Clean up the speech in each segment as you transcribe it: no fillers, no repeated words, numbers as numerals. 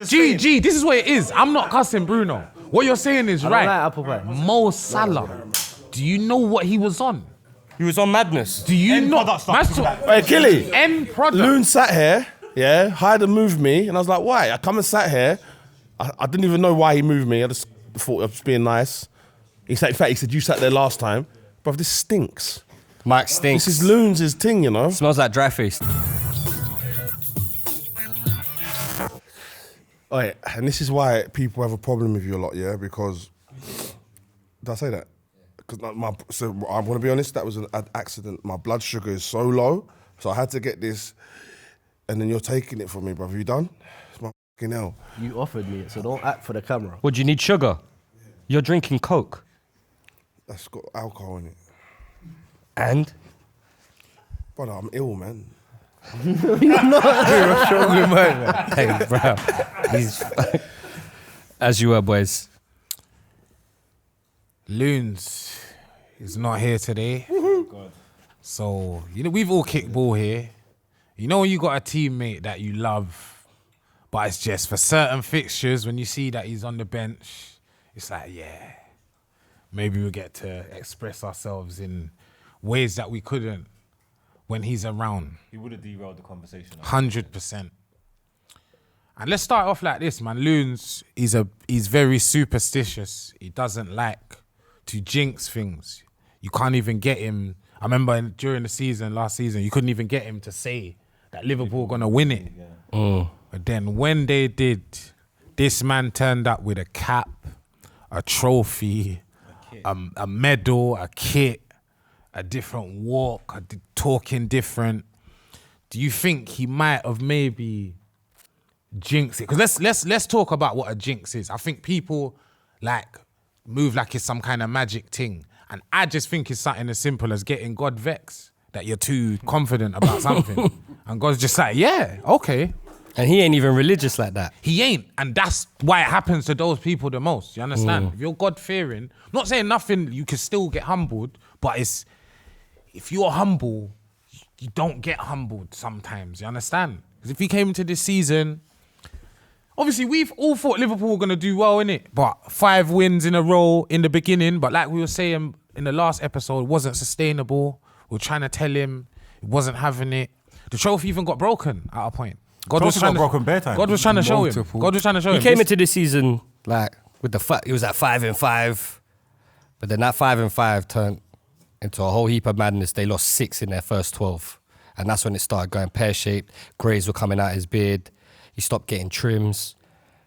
G, this is what it is. I'm not cussing Bruno. What you're saying is right. Like apple pie. Mo Salah. Do you know what he was on? He was on madness. Do you not? Hey, Killy. End product. Loon sat here, yeah, hired and moved me, and I was like, why? I come and sat here. I didn't even know why he moved me. I just thought I was being nice. In fact, he said, you sat there last time. Bruv, this stinks. Mike stinks. This is Loon's thing, you know? Smells like dry face. Right, and this is why people have a problem with you a lot, yeah? Because, did I say that? Because so I'm gonna be honest, that was an accident. My blood sugar is so low, so I had to get this, and then you're taking it from me, bruv. Are you done? It's my fucking hell. You offered me it, so don't act for the camera. What, do you need sugar? You're drinking Coke. That's got alcohol in it. And? Brother, I'm ill, man. You're a strong man. Hey, bro. As you were, boys. Loons is not here today. So, you know, we've all kicked ball here. You know when you got a teammate that you love, but it's just for certain fixtures, when you see that he's on the bench, it's like, yeah, maybe we'll get to express ourselves in ways that we couldn't when he's around. He would have derailed the conversation. 100%. And let's start off like this, man. Loons, he's very superstitious. He doesn't like to jinx things. You can't even get him. I remember during the season, last season, you couldn't even get him to say that Liverpool gonna win it. But then when they did, this man turned up with a cap, a trophy, a medal, a kit, a different walk, talking different. Do you think he might have maybe jinxed it? Because let's talk about what a jinx is. I think people like move like it's some kind of magic thing, and I just think it's something as simple as getting God vexed that you're too confident about something, and God's just like, yeah, okay. And he ain't even religious like that. He ain't, and that's why it happens to those people the most. You understand? If you're God-fearing, I'm not saying nothing, you can still get humbled, but it's if you're humble, you don't get humbled sometimes. You understand? Because if he came into this season, obviously we've all thought Liverpool were gonna do well, innit? But 5 wins in a row in the beginning, but like we were saying in the last episode, it wasn't sustainable. We were trying to tell him he wasn't having it. The trophy even got broken at a point. God was trying to show him. God was trying to show him. He came into this season like with the he was at 5-5, but then that 5-5 turned into a whole heap of madness. They lost 6 in their first 12, and that's when it started going pear-shaped. Greys were coming out his beard. He stopped getting trims.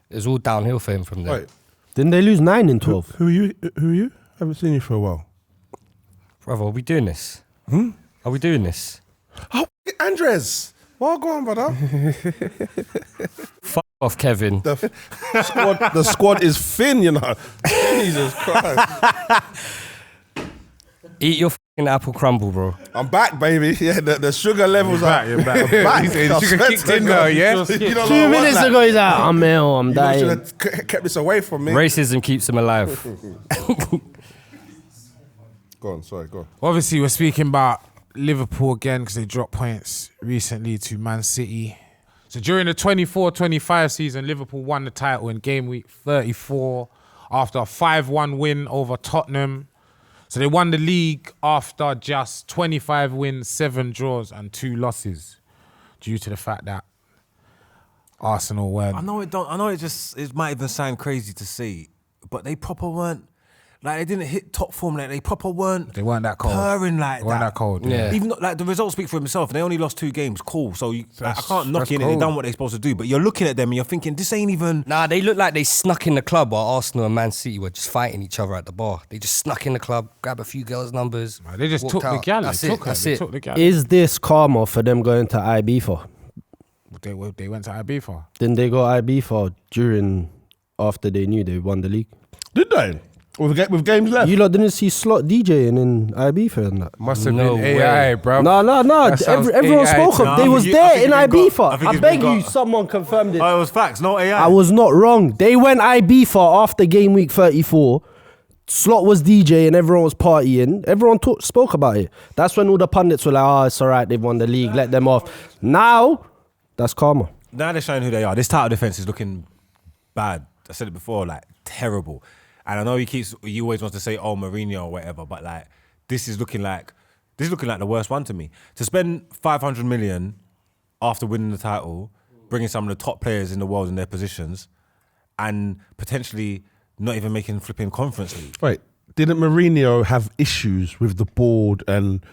It was all downhill for him from there. Wait. Didn't they lose 9 in 12? Who are you? I haven't seen you for a while. Brother, are we doing this? Are we doing this? Oh, Andres. Well, go on, brother. Fuck off, Kevin. The squad is thin, you know. Jesus Christ. Eat your fucking apple crumble, bro. I'm back, baby. Yeah, the sugar levels are. You're back. I'm back. He said sugar kicked in though, yeah? You know, 2 minutes ago, he's like, I'm ill, I'm You dying. should have kept this away from me. Racism keeps him alive. Go on, sorry, go on. Obviously, we're speaking about Liverpool again because they dropped points recently to Man City. So during the 24-25 season, Liverpool won the title in game week 34 after a 5-1 win over Tottenham. So they won the league after just 25 wins, 7 draws and 2 losses due to the fact that Arsenal weren't. I know it might even sound crazy to say, but they proper weren't. Like, they didn't hit top form. Like, they proper weren't. They weren't that cold. Purring like They weren't that cold. Yeah. Even though, like, the results speak for themselves. They only lost 2 games. Cool. So I can't knock it. They cold. done what they're supposed to do. But you're looking at them and you're thinking, this ain't even. Nah, they look like they snuck in the club while Arsenal and Man City were just fighting each other at the bar. They just snuck in the club, grabbed a few girls' numbers. They just walked took the out. gal. That's They it. took her. That's They it. took the gal. Is this karma for them going to Ibiza? They went to Ibiza. Didn't they go Ibiza after they knew they won the league? Did they? With games left? You lot didn't see Slot DJing in Ibiza and that? Must have No been way. AI, bro. No. That sounds Everyone AI spoke to of. me. They was I there think in it's been Ibiza. got- I think I it's beg been you, got- someone confirmed it. Oh, it was facts, no AI. I was not wrong. They went Ibiza after game week 34. Slot was DJ and everyone was partying. Everyone spoke about it. That's when all the pundits were like, oh, it's all right, they've won the league, let them off. Now, that's karma. Now they're showing who they are. This title defense is looking bad. I said it before, like terrible. And I know he always wants to say, oh, Mourinho or whatever, but like this is looking like the worst one to me. To spend 500 million after winning the title, bringing some of the top players in the world in their positions, and potentially not even making flipping Conference League. Wait, didn't Mourinho have issues with the board and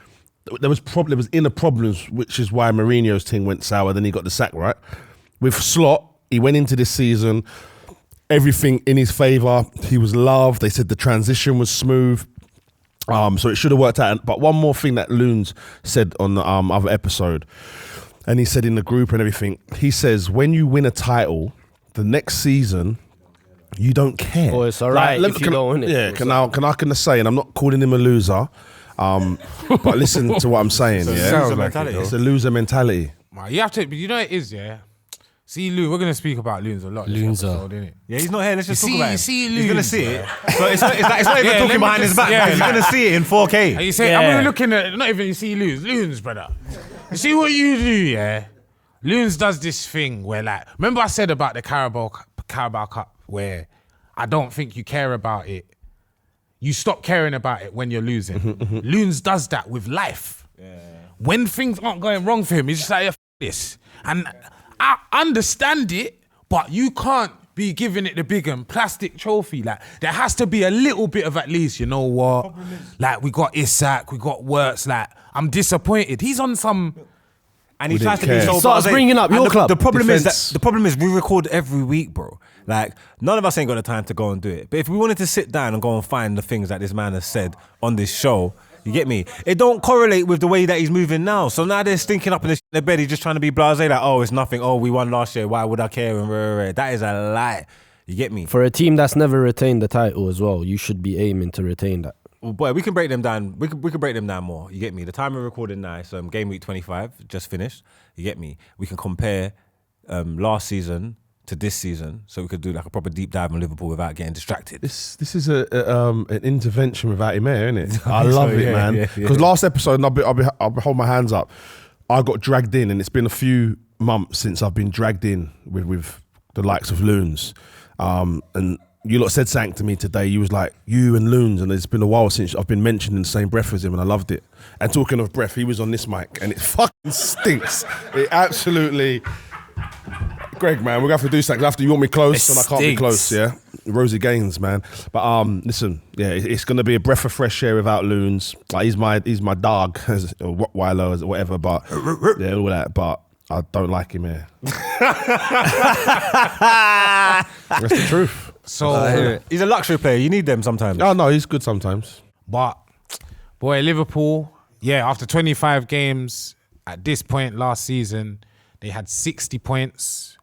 there was inner problems, which is why Mourinho's team went sour, then he got the sack, right? With Slot, he went into this season, everything in his favour, he was loved, they said the transition was smooth, so it should have worked out. But one more thing that Loons said on the other episode, and he said in the group and everything, he says, when you win a title, the next season, you don't care. Oh, it's all right if you don't win it. Yeah, can I say, and I'm not calling him a loser, but listen to what I'm saying. Loser mentality. It's a loser mentality. You have to, you know it is, yeah. See, Lou, we're gonna speak about Loons a lot. Loons innit? Yeah, he's not here. Let's just talk about him. You see He's gonna Loons, see it. yeah. So it's not even talking behind his back. He's gonna see it in 4K. And you say, I'm looking at, not even you see Loons, brother. You see what you do, yeah? Loons does this thing where, like, remember I said about the Carabao Cup where I don't think you care about it. You stop caring about it when you're losing. Loons does that with life. Yeah. When things aren't going wrong for him, he's just like, yeah, this. And I understand it, but you can't be giving it the big and plastic trophy. Like, there has to be a little bit of at least, you know what? Like, we got Isak, we got Wirtz. Like, I'm disappointed. He's on some... And he tries to be so... He starts bringing up your club. The problem Defense. is we record every week, bro. Like, none of us ain't got the time to go and do it. But if we wanted to sit down and go and find the things that this man has said on this show, you get me? It don't correlate with the way that he's moving now. So now they're stinking up in their bed. He's just trying to be blasé, like, oh, it's nothing. Oh, we won last year. Why would I care? And that is a lie. You get me? For a team that's never retained the title as well, you should be aiming to retain that. Well, boy, we can break them down. We can break them down more. You get me? The time we're recording now, so game week 25 just finished. You get me? We can compare last season to this season, so we could do like a proper deep dive on Liverpool without getting distracted. This is an intervention without him here, isn't it? I love it, man. Because last episode, and I'll hold my hands up, I got dragged in, and it's been a few months since I've been dragged in with the likes of Loons. And you lot said something to me today. You was like, you and Loons, and it's been a while since I've been mentioned in the same breath as him, and I loved it. And talking of breath, he was on this mic, and it fucking stinks. It absolutely... Greg, man, we're going to have to do something. After you want me close, and I can't be close, yeah? Rosie Gaines, man. But listen, yeah, it's going to be a breath of fresh air without Loons. Like, he's my dog, or Rottweiler, or whatever, but yeah, all that, but I don't like him here. That's the truth. So he's a luxury player. You need them sometimes. Oh, no, he's good sometimes. But, boy, Liverpool, yeah, after 25 games, at this point last season, they had 60 points,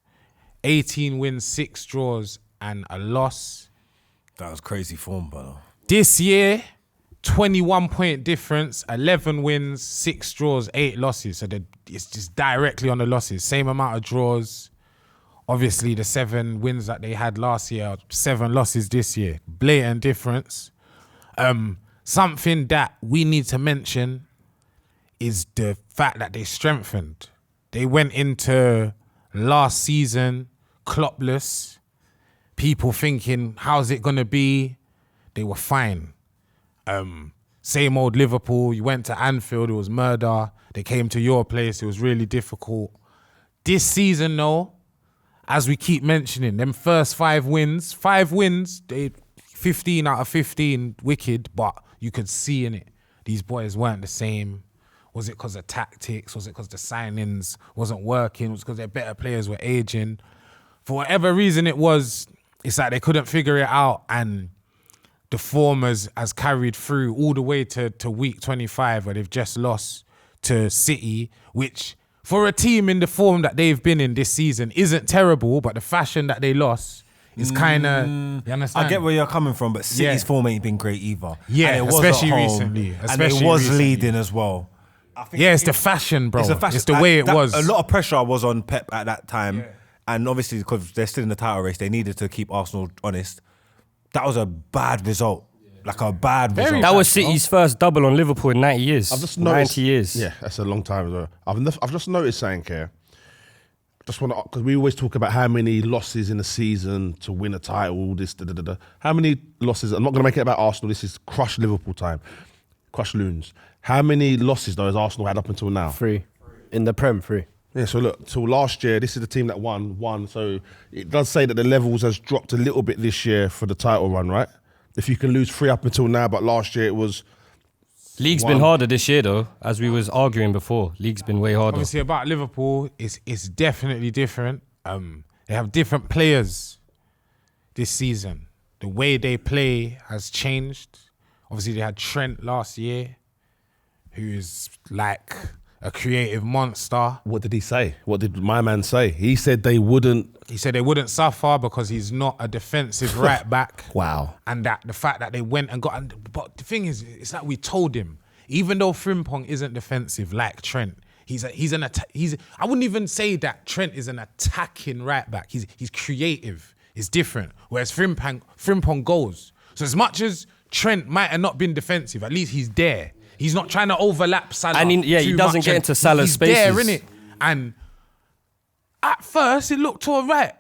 18 wins, 6 draws, and a loss. That was crazy form, brother. This year, 21-point difference, 11 wins, 6 draws, 8 losses. So it's just directly on the losses. Same amount of draws. Obviously, the 7 wins that they had last year, 7 losses this year. Blatant difference. Something that we need to mention is the fact that they strengthened. They went into last season Kloppless. People thinking, how's it going to be? They were fine. Same old Liverpool. You went to Anfield, it was murder. They came to your place, it was really difficult. This season, though, as we keep mentioning, them first 5 wins, they 15 out of 15 wicked, but you could see in it, these boys weren't the same. Was it because of tactics? Was it because the signings wasn't working? Was it because their better players were aging? For whatever reason it was, it's like they couldn't figure it out, and the form has carried through all the way to week 25 where they've just lost to City, which for a team in the form that they've been in this season isn't terrible, but the fashion that they lost is kind of, you understand? I get where you're coming from, but City's form ain't been great either. Yeah, and it was especially at home, recently. And it was leading as well. Yeah, it's the fashion, bro. It's the Like, way it was. A lot of pressure was on Pep at that time. Yeah. And obviously, because they're still in the title race, they needed to keep Arsenal honest. That was a bad result. Like a bad result. That was City's first double on Liverpool in 90 years. I've just noticed, 90 years. Yeah, that's a long time as well. I've just noticed something here. just want to, because we always talk about how many losses in a season to win a title, all this, da. How many losses? I'm not going to make it about Arsenal. This is crush Liverpool time, crush Loons. How many losses though has Arsenal had up until now? 3 in the Prem. 3. Yeah, so look, till last year, this is the team that won. So it does say that the levels has dropped a little bit this year for the title run, right? If you can lose 3 up until now, but last year it was... League's been harder this year though, as we was arguing before. League's been way harder. Obviously about Liverpool, it's definitely different. They have different players this season. The way they play has changed. Obviously they had Trent last year, who is like a creative monster. What did he say? What did my man say? He said they wouldn't... He said they wouldn't suffer because he's not a defensive right back. Wow. And that the fact that they went and got... But the thing is, it's like we told him, even though Frimpong isn't defensive like Trent, I wouldn't even say that Trent is an attacking right back. He's creative. It's different. Whereas Frimpong goes. So as much as Trent might have not been defensive, at least he's there. He's not trying to overlap Salah. And he doesn't get into Salah's spaces. He's there, innit? And at first, it looked all right.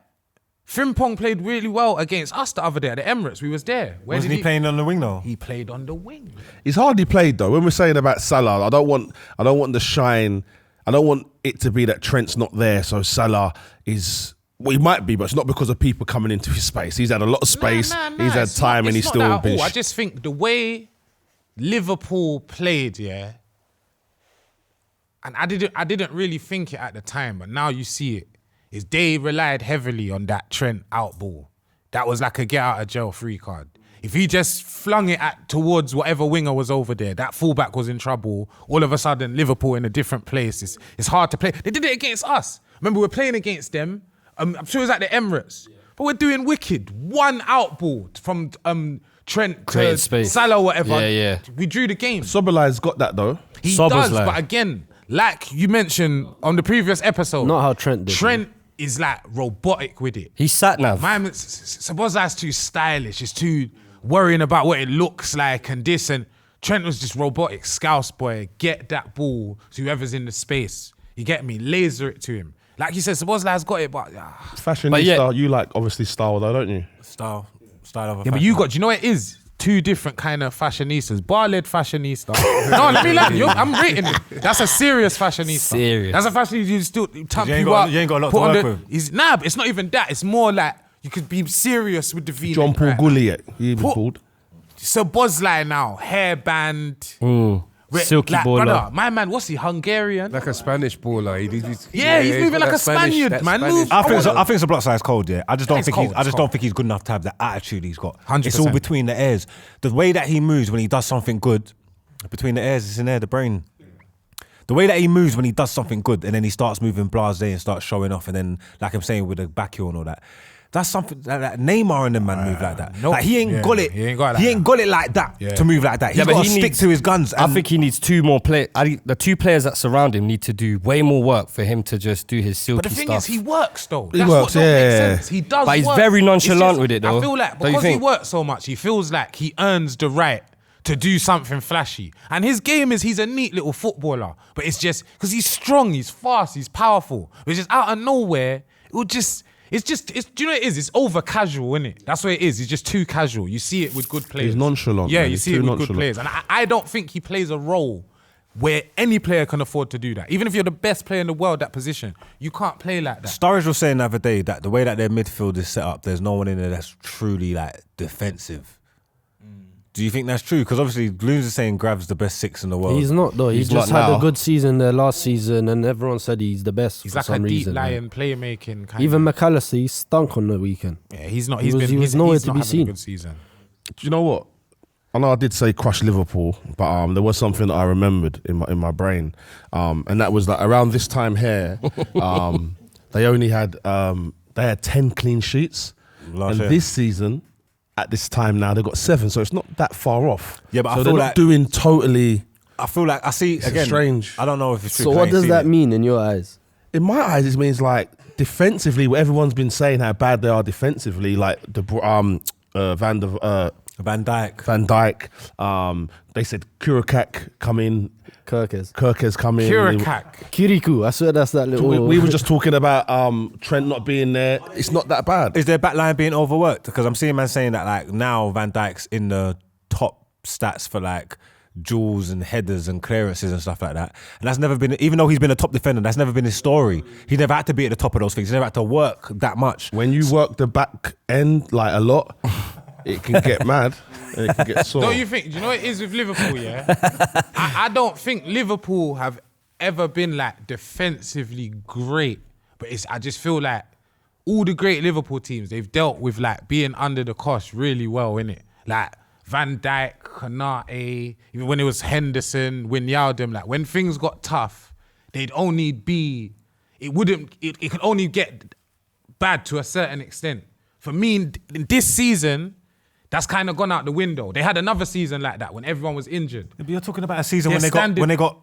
Frimpong played really well against us the other day at the Emirates. We was there. Wasn't he playing on the wing though? He played on the wing. He's hardly played though. When we're saying about Salah, I don't want the shine. I don't want it to be that Trent's not there, so Salah is... Well, he might be, but it's not because of people coming into his space. He's had a lot of space. He's had time, and he's still been... I just think the way Liverpool played, yeah, and I didn't really think it at the time, but now you see it, is they relied heavily on that Trent out ball. That was like a get out of jail free card. If he just flung it towards whatever winger was over there, that fullback was in trouble. All of a sudden, Liverpool in a different place. It's hard to play. They did it against us. Remember, we were playing against them. I'm sure it was at the Emirates. But we're doing wicked. One out ball from Trent to Salah or whatever. Yeah. We drew the game. Soberlai's got that though. He does, but again, like you mentioned on the previous episode, Not how Trent did. Trent is like robotic with it. He's sat nav. Sabozlai's too stylish. He's too worrying about what it looks like and this. And Trent was just robotic. Scouse boy, get that ball to whoever's in the space. You get me? Laser it to him. Like you said, Sabozlai's got it, but... Fashionista, you like obviously style though, don't you? Style of a Yeah, but you got... Do you know what it is? 2 different kind of fashionistas. Bar-led fashionista. No, let me like you. I'm rating it. That's a serious fashionista. Serious. That's a fashionista you still tap You ain't you got- up. you ain't got a lot put to on work the, with. Nah, but it's not even that. It's more like you could be serious with the V. John Paul Gulliet, he even called. Sabozlai now, hairband. Silky like, baller. Brother, my man, what's he, Hungarian? Like a Spanish baller. He's he's moving got like that a Spaniard, that man. Spanish- I think it's a block size cold, yeah. I just don't It's think cold, I just it's don't cold. think he's good enough to have the attitude he's got. 100%. It's all between the ears. The way that he moves when he does something good, between the ears, it's in there, the brain. The way that he moves when he does something good and then he starts moving blasé and starts showing off and then, like I'm saying, with the back heel and all that. That's something that Neymar and the man move like that. nope. Like he ain't got it. He ain't got it like he ain't that. got it like that Yeah. to move like that. He's got to stick to his guns. I and- think he needs 2 more players. The 2 players that surround him need to do way more work for him to just do his silky But the thing stuff. is, he works though. He That's works, what don't make yeah. sense. He does But he's work. very It's nonchalant with it, though. I feel like Don't you because he think? works so much, he feels like he earns the right to do something flashy. And his game is he's a neat little footballer. But it's just, because he's strong, he's fast, he's powerful. But it's just out of nowhere, it will just... do you know what it is? It's over casual, isn't it? That's what it is. He's just too casual. You see it with good players. He's nonchalant, Yeah, man. you He's see it too with nonchalant. good players. And I don't think he plays a role where any player can afford to do that. Even if you're the best player in the world, that position, you can't play like that. Sturridge was saying the other day that the way that their midfield is set up, there's no one in there that's truly like defensive. Do you think that's true? Because obviously, Loons is saying Grav's the best 6 in the world. He's not though. He He's just not had now. a good season there last season, and everyone said he's the best He's for like some a deep reason. lion playmaking kind Even of. McAllister, he stunk on the weekend. Yeah, he's not. he was He's nowhere he's to not be having seen. a good season. Do you know what? I know I did say crush Liverpool, but there was something that I remembered in my brain, and that was that around this time here, they only had 10 clean sheets, Last and year. this season, at this time now, they've got 7, so it's not that far off. Yeah, but I so feel they're like- not doing totally. I feel like I see It's again. strange. I don't know if it's true. So 'cause I what ain't does seen that it. mean in your eyes? In my eyes, it means like defensively, what everyone's been saying how bad they are defensively, like the Van Dijk. Van Dijk. They said Kurakak come in. Kirkes come in. Kurakak. Kirikou. I swear that's that little. We were just talking about Trent not being there. It's not that bad. Is their back line being overworked? Because I'm seeing man saying that like now Van Dijk's in the top stats for like duels and headers and clearances and stuff like that. And that's never been, even though he's been a top defender, that's never been his story. He never had to be at the top of those things. He never had to work that much. When you work the back end like a lot, it can get mad and it can get sore. Don't you think? Do you know what it is with Liverpool? Yeah, I don't think Liverpool have ever been like defensively great, but I just feel like all the great Liverpool teams, they've dealt with like being under the cosh really well, innit? Like Van Dijk, Konate, even when it was Henderson, Wijnaldum, like when things got tough, they'd only be, it could only get bad to a certain extent. For me, in this season, that's kind of gone out the window. They had another season like that when everyone was injured. But you're talking about a season when they got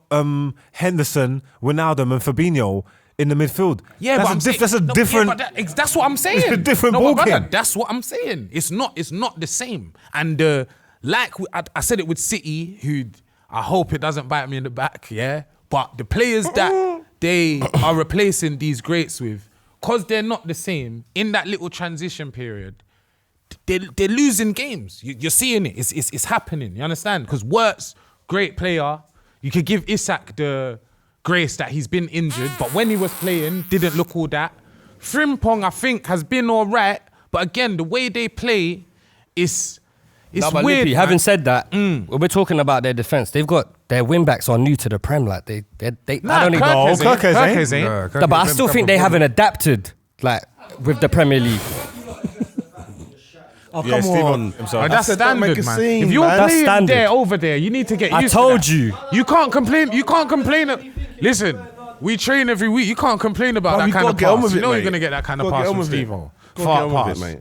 Henderson, Wijnaldum and Fabinho in the midfield. Yeah, that's a different. That's what I'm saying. It's a different ballgame. That's what I'm saying. It's not the same. And I said it with City, who I hope it doesn't bite me in the back. Yeah, but the players that they are replacing these greats with, because they're not the same in that little transition period, they're losing games. You're seeing it. It's happening. You understand? Because Wirtz, great player. You could give Isak the grace that he's been injured, but when he was playing, didn't look all that. Frimpong, I think, has been all right, but again, the way they play is but weird. Lippy, having said that, when we're talking about their defense, they've got their wing backs are new to the Prem. Like they I don't even know. Kirkes ain't. No, but I still think they haven't adapted like with the Premier League. Oh, come on. I'm sorry. That's standard, man. If you're playing over there, you need to get used to that. I told you. You can't complain. Listen, we train every week. You can't complain about that kind of pass. You know you're going to get that kind of pass from Steve-O. Far pass.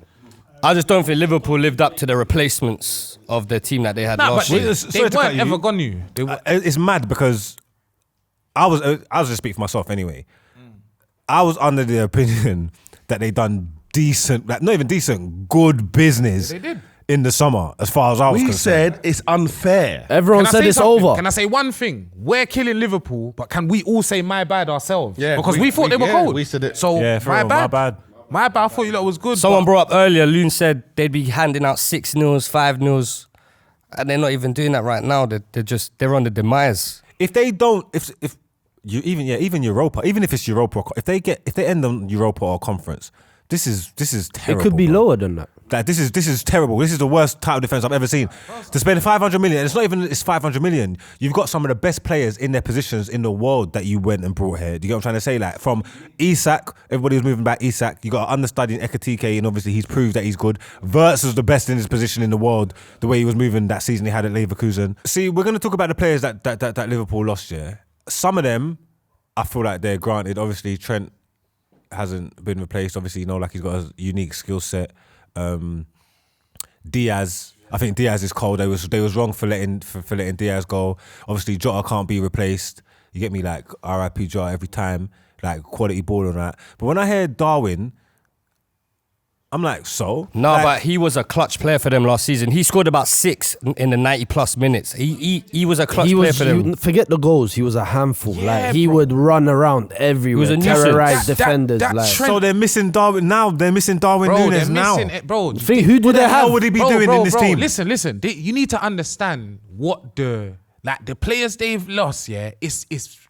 I just don't think Liverpool lived up to the replacements of the team that they had last year. They weren't ever going to. It's mad because I was just speaking for myself anyway. I was under the opinion that they done decent, like not even decent, good business in the summer, as far as I was concerned. We said it's unfair. Everyone said it's over. Can I say one thing? We're killing Liverpool, but can we all say my bad ourselves? Yeah, because we thought they were cold. We said it. So my bad. My bad. I thought you lot was good. Someone brought up earlier, Loon said they'd be handing out 6-0s, 5-0s, and they're not even doing that right now. They're on the demise. If they don't, even Europa, even if it's Europa, if they end on Europa or conference, this is terrible. It could be lower than that. Like this is terrible. This is the worst title defense I've ever seen. To spend 500 million, and it's not even 500 million. You've got some of the best players in their positions in the world that you went and brought here. Do you get what I'm trying to say? Like from Isak, everybody was moving back Isak. You got an understudy in Ekitike, and obviously he's proved that he's good. Wirtz was the best in his position in the world. The way he was moving that season he had at Leverkusen. See, we're going to talk about the players that Liverpool lost. Yeah, some of them, I feel like they're granted. Obviously, Trent hasn't been replaced. Obviously, like he's got a unique skill set. Diaz, I think Diaz is cold. They was wrong for letting Diaz go. Obviously, Jota can't be replaced. You get me, like RIP Jota every time, like quality ball on that. But when I hear Darwin, I'm like, so? No, like, but he was a clutch player for them last season. He scored about 6 in the 90+ minutes. He was a clutch player for them. Forget the goals. He was a handful. Yeah, he would run around everywhere, He was a nuisance. terrorize defenders. So they're missing Darwin now. They're missing Darwin Núñez now. Bro, Who do they have? How would he be doing in this team? Listen. You need to understand what the players they've lost. Yeah, is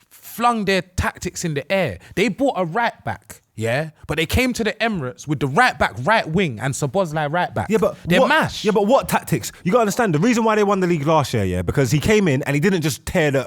flung their tactics in the air. They bought a right back. Yeah, but they came to the Emirates with the right back, right wing, and Szoboszlai right back. Yeah, but they're mash. Yeah, but what tactics? You gotta understand the reason why they won the league last year. Yeah, because he came in and he didn't just tear the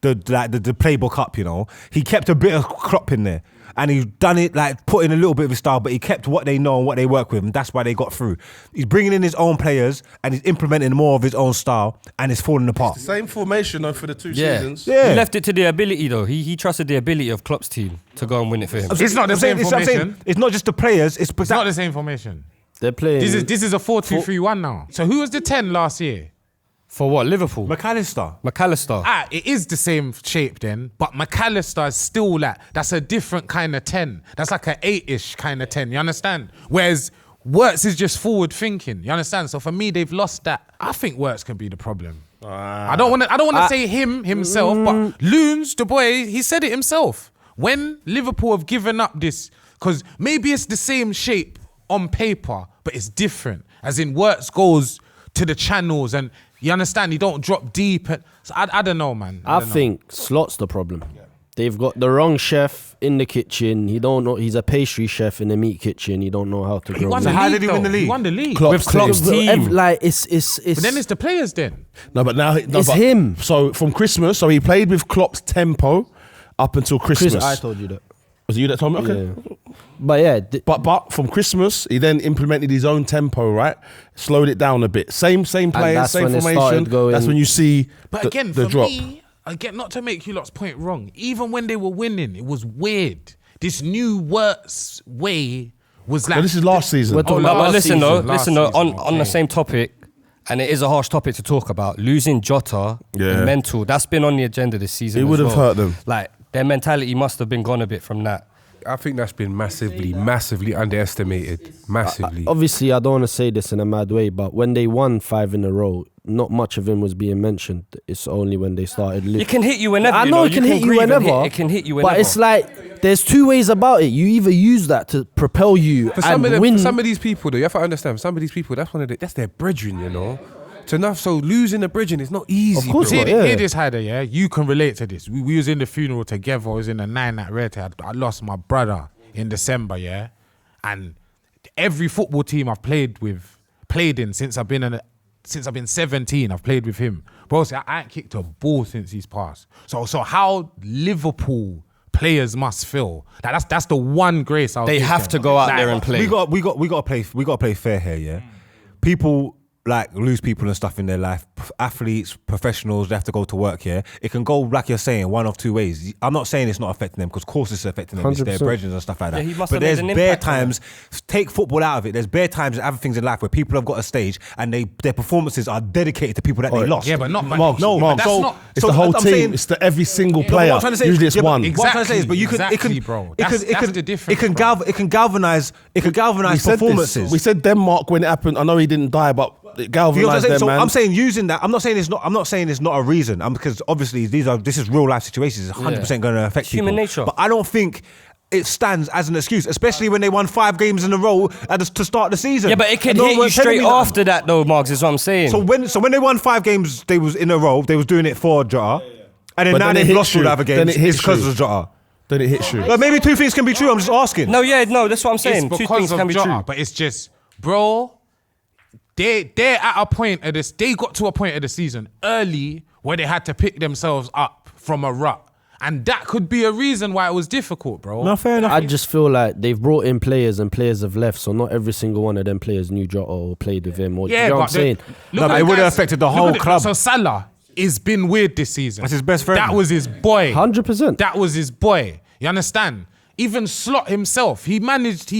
playbook up. You know, he kept a bit of Klopp in there, and he done it like put in a little bit of his style, but he kept what they know and what they work with, and that's why they got through. He's bringing in his own players and he's implementing more of his own style, and it's falling apart. It's the same formation though for the two seasons. Yeah. He left it to the ability though. He trusted the ability of Klopp's team to go and win it for him. It's not the same formation. It's not just the players. It's not the same formation. They're playing. This is a 4-2-3-1 now. So who was the 10 last year? For what? Liverpool? McAllister. It is the same shape then, but McAllister is still that's a different kind of 10. That's like an 8-ish kind of 10, you understand? Whereas Wirtz is just forward thinking. You understand? So for me, they've lost that. I think Wirtz can be the problem. I don't want to say himself, but Loons, the boy, he said it himself. When Liverpool have given up this, because maybe it's the same shape on paper, but it's different. As in, Wirtz goes to the channels, and you understand, he don't drop deep. So I don't know, man. I think Slot's the problem. Yeah. They've got the wrong chef in the kitchen. He don't know. He's a pastry chef in the meat kitchen. He don't know how to grow. So how did he win the league? He won the league. With Klopp's team. Like it's. But then it's the players then. No, but now It's him. So from Christmas, so he played with Klopp's tempo up until Christmas. I told you that. Was it you that told me? Okay. Yeah. But yeah, But from Christmas, he then implemented his own tempo, right? Slowed it down a bit. Same players, same formation. That's when you see But again, the for drop. me, again, not to make you lot's point wrong, even when they were winning, it was weird. This new Wirtz way was like... Well, this is last season. We're talking But about listen though, last on season, the same topic, and it is a harsh topic to talk about, losing Jota, the mental, that's been on the agenda this season. It would have hurt them. Like, their mentality must have been gone a bit from that. I think that's been massively underestimated. Massively. obviously, I don't want to say this in a mad way, but when they won 5 in a row, not much of him was being mentioned. It's only when they started losing. It can hit you whenever. I know it can hit you grieve and whenever. It can hit you whenever. But it's like there's two ways about it. You either use that to propel you For some and of them, win. for some of these people, though, you have to understand. For some of these people, that's their brethren, you know. So losing the brethren is not easy. Of course bro. not. Hear this, Haider, yeah? You can relate to this. We was in the funeral together. I was in the 9 at Red. I lost my brother in December, yeah? And every football team I've played in since I've been 17, I've played with him. Bro, see, I ain't kicked a ball since he's passed. So how Liverpool players must feel. That's the one grace I'll they give have them. to go out Like, there and play. We got to play fair here, yeah. People like lose people and stuff in their life. Athletes, professionals, they have to go to work here. It can go, like you're saying, one of two ways. I'm not saying it's not affecting them, because of course it's affecting them. It's their 100%. brethren and stuff like that. Yeah, he must but have made there's an bare impact on times, take football out of it, there's bare times and other things in life where people have got a stage and their performances are dedicated to people that they lost. Yeah, but not... Marks, no, but Marks. that's So not... it's the whole I'm team. saying- It's the every single No, player. what I'm trying to say is- Usually it's yeah, but one. What I'm trying to say is, but you could, Exactly, it could, bro. it could, That's the difference, it can galvanize performances. We said Denmark when it happened. I know he didn't die, but it You know what I'm galvanized saying? them, So man. I'm saying using that. I'm not saying it's not a reason. Because obviously this is real life situations. It's 100% going to affect Human people. nature. But I don't think it stands as an excuse, especially when they won 5 games in a row to start the season. Yeah, but it can And no hit one you was telling straight me that. after that, though, Marks, is what I'm saying. So when they won 5 games, they was in a row. They was doing it for Jota, and then But now then it they've hits lost all you. the other Then games. it hits It's because you. of Jota. Then it hits you. But maybe 2 things can be true. I'm just asking. no, that's what I'm saying. It's Two because things of can be Jota, true. but it's just, bro, they're at a point of this, they got to a point of the season early where they had to pick themselves up from a rut. And that could be a reason why it was difficult, bro. No, fair enough. I just feel like they've brought in players and players have left, so not every single one of them players knew Jota or played with him. Or, Yeah, you know but what I'm saying? No, but it would have affected the whole club. So Salah has been weird this season. That's his best friend. That was his boy. 100%. That was his boy. You understand? Even Slot himself, he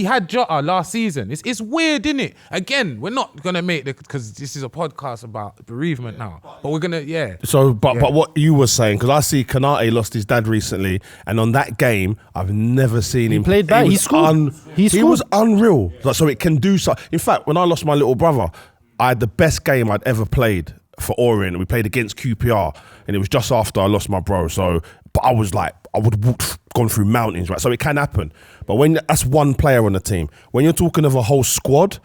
had Jota last season. It's weird, innit? Again, we're not going to make because this is a podcast about bereavement now. But we're going to, So, but what you were saying, because I see Kanate lost his dad recently, and on that game, I've never seen him. played bad. He was scored. He He was scored. unreal. Like, so it can do so. In fact, when I lost my little brother, I had the best game I'd ever played for Orient. We played against QPR, and it was just after I lost my bro. So, but I was like, I would have gone through mountains, right? So it can happen. But when that's one player on the team, when you're talking of a whole squad,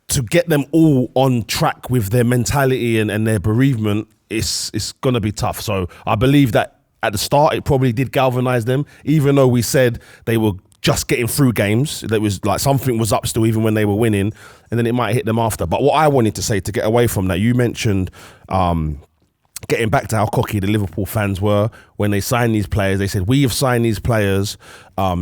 to get them all on track with their mentality and their bereavement, it's going to be tough. So I believe that at the start, it probably did galvanize them, even though we said they were just getting through games. That was like something was up still, even when they were winning, and then it might hit them after. But what I wanted to say to get away from that, you mentioned getting back to how cocky the Liverpool fans were when they signed these players. They said, we have signed these players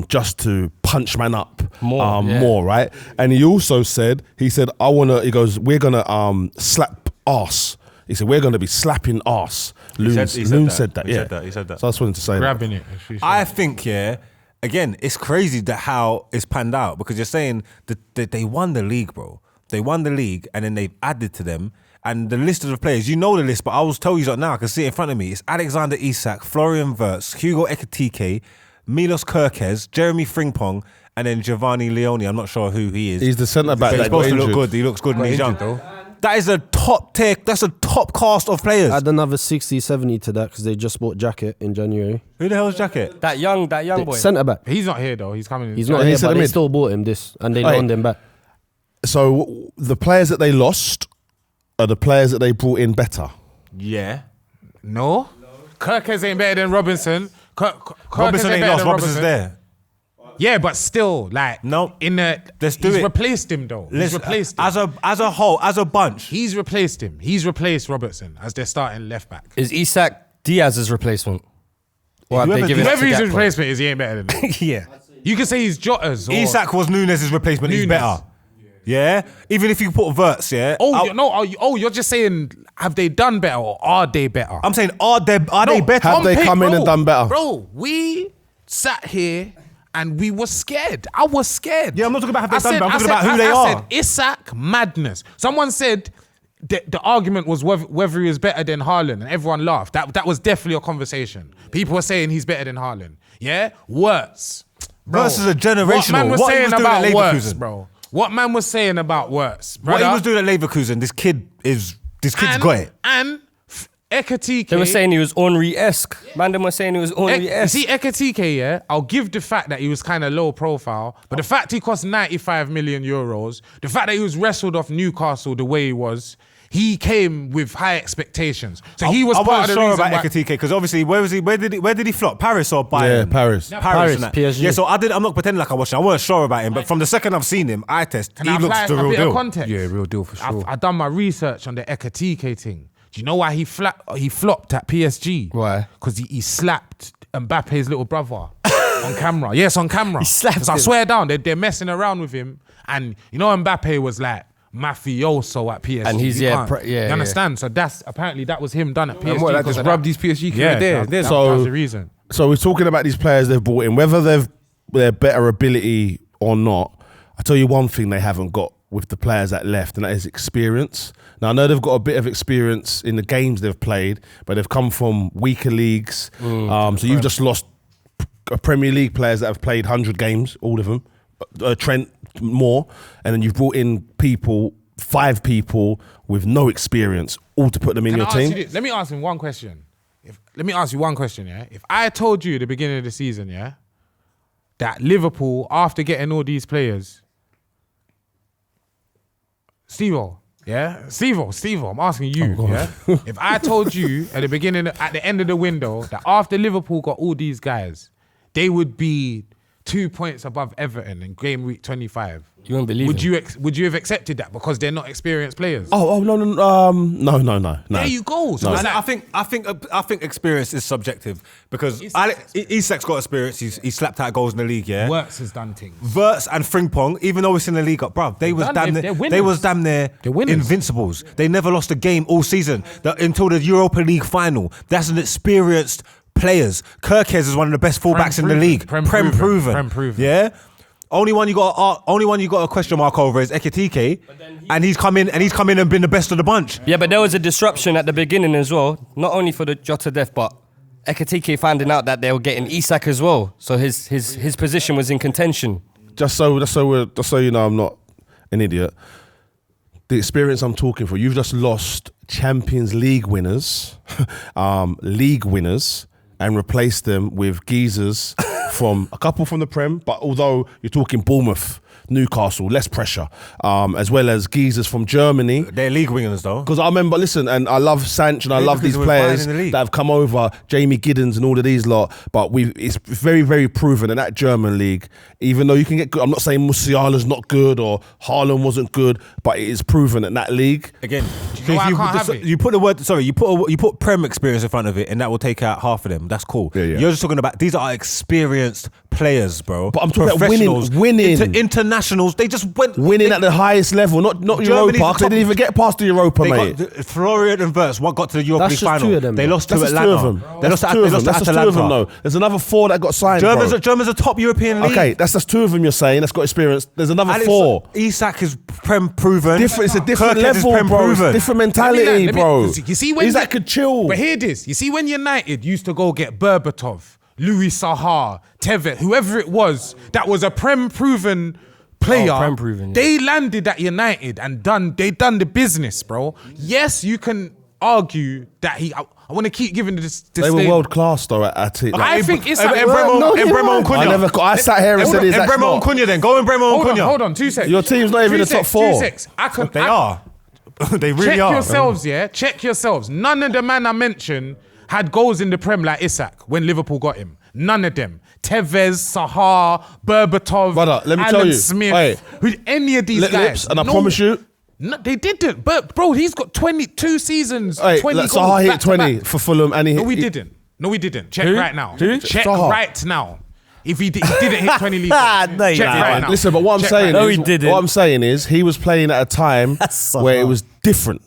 just to punch man up more, right? And he also said, he goes, we're going to slap arse. He said, we're going to be slapping arse. Loon said that. He said that. So I just wanted to say grabbing it. I think, again, it's crazy that how it's panned out, because you're saying that they won the league, bro. They won the league, and then they've added to them. And the list of the players, you know the list, but I will tell you that now. I can see it in front of me. It's Alexander Isak, Florian Wirtz, Hugo Ekitike, Milos Kerkez, Jeremy Frimpong, and then Giovanni Leone. I'm not sure who he is. He's the centre back. But he's that got supposed to look injured. good. He looks good and he's young. injured, That is a top tier. That's a top cast of players. Add another 60, 70 to that because they just bought Jacket in January. Who the hell's Jacket? That young boy. Centre back. He's not here though. He's coming in. He's not Yeah, here, he's but in the they mid. still bought him and they loaned him back. So the players that they lost are the players that they brought in better. Yeah. No. Kirkes ain't better than Robinson. Robinson ain't lost. Robinson's there. Yeah, but still, like, No. In the, Let's do he's it. replaced him though. He's Listen, replaced him. as a whole, as a bunch. He's replaced him. He's replaced Robertson as their starting left back. Is Isak Diaz's replacement? Or have they Whoever- given it Whoever to his Gakpo? replacement is, he ain't better than him. Yeah. You can say he's Jota's. Or, Isak was Nunes' replacement. He's Nunes. better. Yeah. Even if you put Wirtz, yeah. You're just saying, have they done better or are they better? I'm saying, are they better? Have they come in and done better? Bro, we sat here and we were scared. I was scared. Yeah, I'm not talking about have they I done better. I'm said- talking about who they I are. said, Isak, madness. Someone said the argument was whether he was better than Haaland, and everyone laughed. That was definitely a conversation. People were saying he's better than Haaland. Yeah? Worse. Wirtz is a generational. What man was What he saying was doing at about Wirtz, Leverkusen. bro? What man was saying about Wirtz, What he brother? was doing at Leverkusen, this kid's got it. And Ekitike. They were saying he was Henry-esque. Mandem was saying he was You Henry-esque. see, Ekitike, yeah, I'll give the fact that he was kind of low profile, but the fact he cost 95 million euros, the fact that he was wrestled off Newcastle the way he was, he came with high expectations. So he was I part wasn't of the sure reason about why. Ekitike because obviously, where was he? Where did he flop? Paris or Bayern? Yeah, Paris. Paris, and that. PSG. Yeah, so I'm not pretending like I watched him. I wasn't sure about him, but from the second I've seen him, eye test, Can he I looks apply the a real bit of deal. context? Yeah, real deal for sure. I've done my research on the Ekitike thing. Do you know why he flopped at PSG? Why? Because he slapped Mbappe's little brother on camera. Yes, on camera. He slapped 'Cause I him. swear down, they're messing around with him. And you know Mbappe was like mafioso at PSG. And he's, You yeah, can't- yeah, You understand? So apparently that was him done at PSG. And what, like because just of rub that. these PSG kids Yeah, there. that So- was the reason. So we're talking about these players they've brought in, whether their better ability or not. I tell you one thing they haven't got with the players that left, and that is experience. Now I know they've got a bit of experience in the games they've played, but they've come from weaker leagues. So you've just lost Premier League players that have played 100 games, all of them. Trent more, and then you've brought in 5 people with no experience, all to put them in Can I your ask team. you this? Let me ask him one question. Let me ask you one question, yeah? If I told you at the beginning of the season, yeah, that Liverpool, after getting all these players, Steve-O, I'm asking you, yeah? If I told you at the end of the window, that after Liverpool got all these guys, they would be 2 points above Everton in game week 25. You won't believe Would it. you have accepted that because they're not experienced players? No. There you go. So No, it's like, I think experience is subjective because Isak's got experience. He slapped out goals in the league. Yeah, Wirtz has done things. Wirtz and Frimpong, even though it's in the league up, bruv, they was done- damn they're winners. they was damn near They're winners. invincibles. They never lost a game all season until the Europa League final. That's an experienced players. Kirkes is one of the best fullbacks in the league. Prem proven. Yeah. Only one you got a question mark over is Ekitike, and he's come in and been the best of the bunch. Yeah, but there was a disruption at the beginning as well. Not only for the Jota death, but Ekitike finding out that they were getting Isak as well. So his position was in contention. Just so you know, I'm not an idiot. The experience I'm talking for, you've just lost Champions League winners, and replaced them with geezers from a couple from the Prem. But although you're talking Bournemouth, Newcastle, less pressure, as well as geezers from Germany. They're league winners though. Because I remember, listen, and I love Sanch and I love these because we're fine players in the league. that have come over, Jamie Giddens and all of these lot. But it's very, very proven in that German league. Even though you can get good, I'm not saying Musiala's not good or Haaland wasn't good, but it is proven in that league. Again, know why I can't have it? you put Prem experience in front of it, and that will take out half of them. That's cool. Yeah. You're just talking about these are experienced players, bro. But I'm talking about Professionals, winning. internationals. They just went Winning at the highest level, not Germany's Europa. the 'Cause they top- didn't even get past the Europa, They mate. got Florian and Wirtz. One got to the Europa That's League just final. two of them, They though. lost to That's just Atlanta. two of them. They lost to That's two of them. That's just two of them, Atlanta. though. There's another 4 that got signed, Germans bro. are top European league. Okay, that's just 2 of them you're saying. That's got experience. There's another 4. Isak is Prem proven. It's a different Kirkes is level, Prem bro. It's proven. different mentality, bro. You see when Isak could chill. But hear this. You see when United used to go get Berbatov, Louis Saha, Tevez, whoever it was that was a Prem-proven player, Prem-proven, yeah. they landed at United and they done the business, bro. Yes, you can argue that I want to keep giving this. They were world class though at it. I think it's Bremo and Cunha. I sat here and said And Bremo and Cunha then. Go and Bremo and Cunha. Hold on, 2 seconds. Your team's not even in the top 4. 2 seconds. They are. They really Check are. yourselves, yeah? Check yourselves. None of the man I mentioned had goals in the Prem like Isak when Liverpool got him. None of them. Tevez, Sahar, Berbatov, Brother, let me Alan tell you. Smith. Any of these guys. Lips, and I promise you. No, they didn't. But, bro, he's got 22 seasons, Hey, 20 goals. Sahar hit back to 20 back. for Fulham and he No, hit... we didn't. No, we didn't. Check right now. Who? Check Sahar. right now. If he didn't hit 20 league No, goals. you Check didn't. right now. Listen, but what I'm Check saying right No, is, he didn't. what I'm saying is, he was playing at a time so where it hard. was different.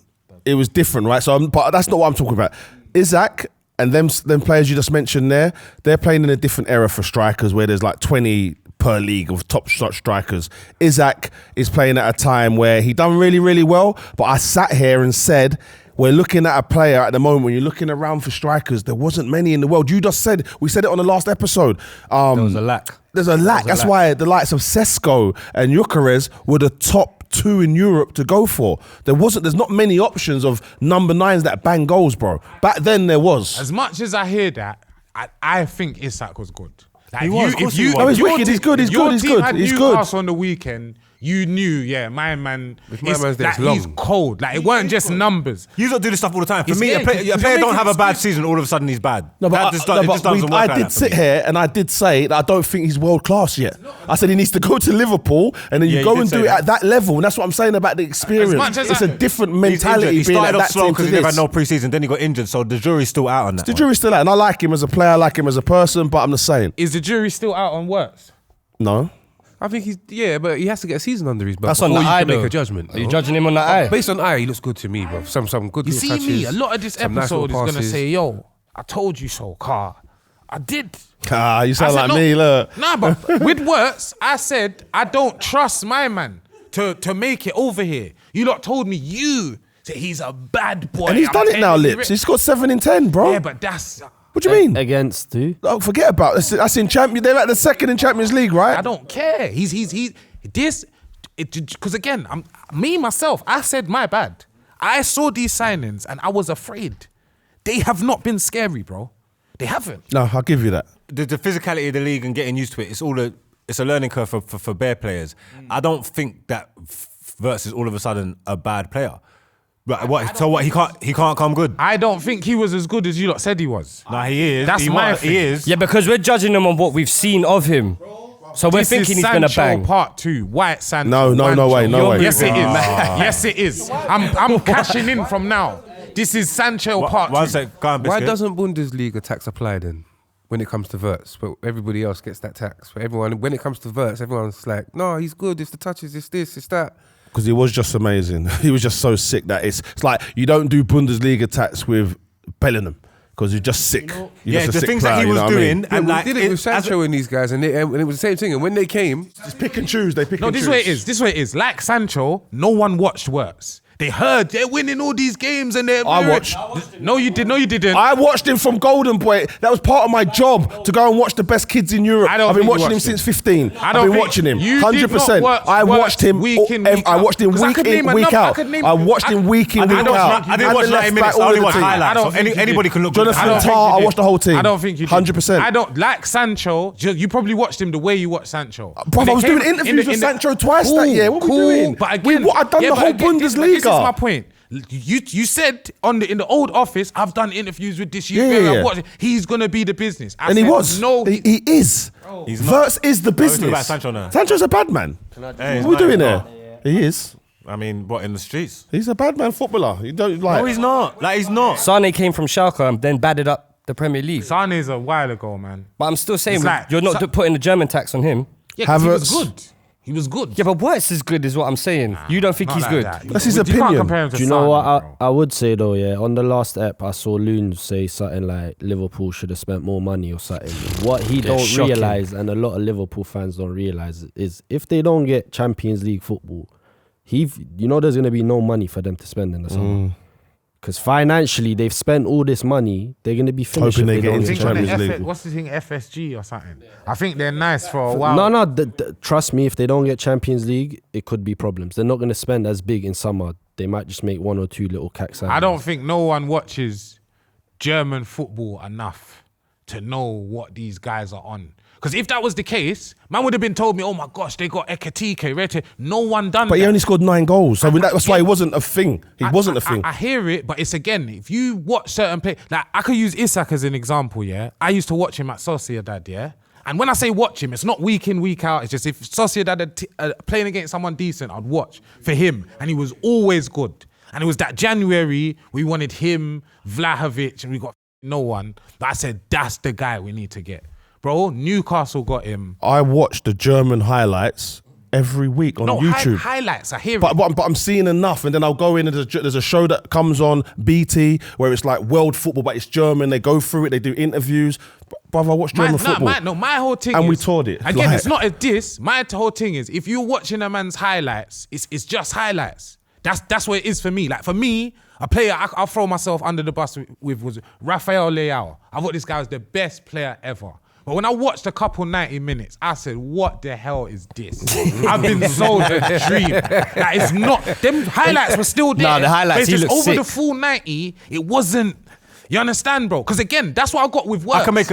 It was different, right? So, but that's not what I'm talking about. Isaac and them players you just mentioned there, they're playing in a different era for strikers where there's like 20 per league of top strikers. Isaac is playing at a time where he done really, really well. But I sat here and said, we're looking at a player at the moment, when you're looking around for strikers, there wasn't many in the world. You just said, we said it on the last episode. There was a lack. There's a lack. That's why the likes of Sesko and Gyökeres were the top 2 in Europe to go for. There's not many options of number 9s that bang goals, bro. Back then there was. As much as I hear that, I think Isak was good. Like, He was, of course he was. No, he's your wicked, he's good, he's your good, he's team good, had he's Newcastle good. on the weekend. You knew, my man. If my man's there, like, it's long. he's cold. Like, it weren't just numbers. You don't do this stuff all the time. For It's- me, yeah, a player you're don't have a making bad excuses. season, all of a sudden he's bad. No, That just doesn't work I like did that for sit me. here and I did say that I don't think he's world class yet. I said he needs to go to Liverpool and then Yeah, you you go did and say do it that. at that level. And that's what I'm saying about the experience. much as It's I- a different He's mentality injured. He being at started off that slow team because to he never this. had no preseason. Then he got injured, so the jury's still out on that. The one. jury's still out, and I like him as a player, I like him as a person, but I'm just saying. Is the jury still out on Wirtz? No. I think but he has to get a season under his belt That's on before the you eye, can make though. a judgment. Are you judging him on that eye? Based on eye, he looks good to me, bro. Some good You little see touches, me? A lot of this some nice episode is little going to passes. say, yo, I told you so, Car. I did. Ah, you I sound said, like no. me, look. Nah, but with Wirtz, I said, I don't trust my man to make it over here. You lot told me say he's a bad boy. And he's I'm done it now, telling you, Lips. He's got 7 in 10, bro. Yeah, but that's... What do you mean? Against who? Oh, forget about it. That's in Champions. They're like the 2nd in Champions League, right? I don't care. Because again, myself, I said my bad. I saw these signings and I was afraid. They have not been scary, bro. They haven't. No, I'll give you that. The physicality of the league and getting used to it, it's a learning curve for bare players. I don't think that Wirtz is all of a sudden a bad player. Right, so what? He can't come good. I don't think he was as good as you lot said he was. Nah, he is. That's my thing. He is. Yeah, because we're judging him on what we've seen of him. So we're This thinking is he's going to Sancho bang. Part 2, White Sancho. No way, no You're- way. Yes, it is. Yes, it is. I'm cashing in from now. This is Sancho Part 2. One sec, go on, Why Biscuit. doesn't Bundesliga tax apply then when it comes to Wirtz? But everybody else gets that tax. But everyone, when it comes to Wirtz, everyone's like, no, he's good. It's the touches. It's this. It's that. Because he was just amazing. He was just so sick that it's like you don't do Bundesliga tax with Bellingham because you're just sick. You're Yeah, just a the sick things player, that he you was know what I doing, mean? And and like we did it with Sancho and these guys, and it was the same thing. And when they came, Just pick and choose. They pick No, and this choose. way it is. This way it is. Like Sancho, no one watched Wirtz. They heard they're winning all these games and they're... I watched. No, you did. No, you didn't. I watched him from Golden Boy. That was part of my job to go and watch the best kids in Europe. I don't I've been think you watching him watched since him. 15. I I've don't been think watching him. you did not 100%. watch I watched him week in, week I out. watched him 'Cause I week could in, name week enough- I out. could name- I watched him week in, I week didn't out. I didn't And watch the 90 left minutes. back, I all only of the watched team. I highlights. don't So think you anybody did. can look good. Jonathan I don't think Tah, you I did. watched the whole team. I don't think you did. 100%. I don't like Sancho. You probably watched him the way you watched Sancho. Bro, When I they was came doing interviews with Sancho twice that year. What were we doing? But again, I've done the but whole again, but Bundesliga. This is my point. You said in the old office, I've done interviews with this. Yeah. He's gonna be the business. I And he said, was. No, He is. He's not. Wirtz is the talking business. about Sancho now. Sancho's a bad man. Hey, What he's are we not, doing he's there? not. He is. I mean, what, in the streets? He's a bad man footballer. You don't like. No, he's not. Like, he's not. Sane came from Schalke and then batted up the Premier League. Sane's a while ago, man. But I'm still saying It's like- you're not putting the German tax on him. Yeah, 'cause he was Havertz. good. He was good. Yeah, but Wirtz is good is what I'm saying. You don't think Not he's like good? that. That's his You can't opinion. compare him to Do you know Sane, what bro. I would say though? Yeah, on the last ep, I saw Loons say something like Liverpool should have spent more money or something. What he don't shocking. realize, and a lot of Liverpool fans don't realize, is if they don't get Champions League football, there's gonna be no money for them to spend in the summer. Because financially, they've spent all this money. They're going to be finished Hoping if they get don't into get Champions Champions League. What's the thing, FSG or something? I think they're nice for a while. No, trust me, if they don't get Champions League, it could be problems. They're not going to spend as big in summer. They might just make 1 or 2 little cacks. I don't think no one watches German football enough to know what these guys are on. Because if that was the case, man would have been told me, oh my gosh, they got Ekitike, Rete. No one done that. But he only scored 9 goals. So that's why he wasn't a thing. He wasn't a thing. I hear it, but it's again, if you watch certain players, like I could use Isak as an example, yeah? I used to watch him at Sociedad, yeah? And when I say watch him, it's not week in, week out. It's just if Sociedad are playing against someone decent, I'd watch for him. And he was always good. And it was that January, we wanted him, Vlahovic, and we got no one. But I said, that's the guy we need to get. Bro, Newcastle got him. I watch the German highlights every week on YouTube. Highlights, I hear But it. I'm seeing enough, and then I'll go in and there's a show that comes on BT where it's like world football, but it's German. They go through it, they do interviews. Brother, I watch German football. My whole thing and is... we toured it. Again, Like- it's not a diss. My whole thing is, if you're watching a man's highlights, it's just highlights. That's what it is for me. Like, for me, a player I'll throw myself under the bus with was Rafael Leao. I thought this guy was the best player ever. But when I watched a couple 90 minutes, I said, what the hell is this? I've been sold a dream. Like, it's not... Them highlights were still there. No, the highlights, but it's he just looked over sick. the full 90, it wasn't... You understand, bro? Because again, that's what I got with Wirtz. I can make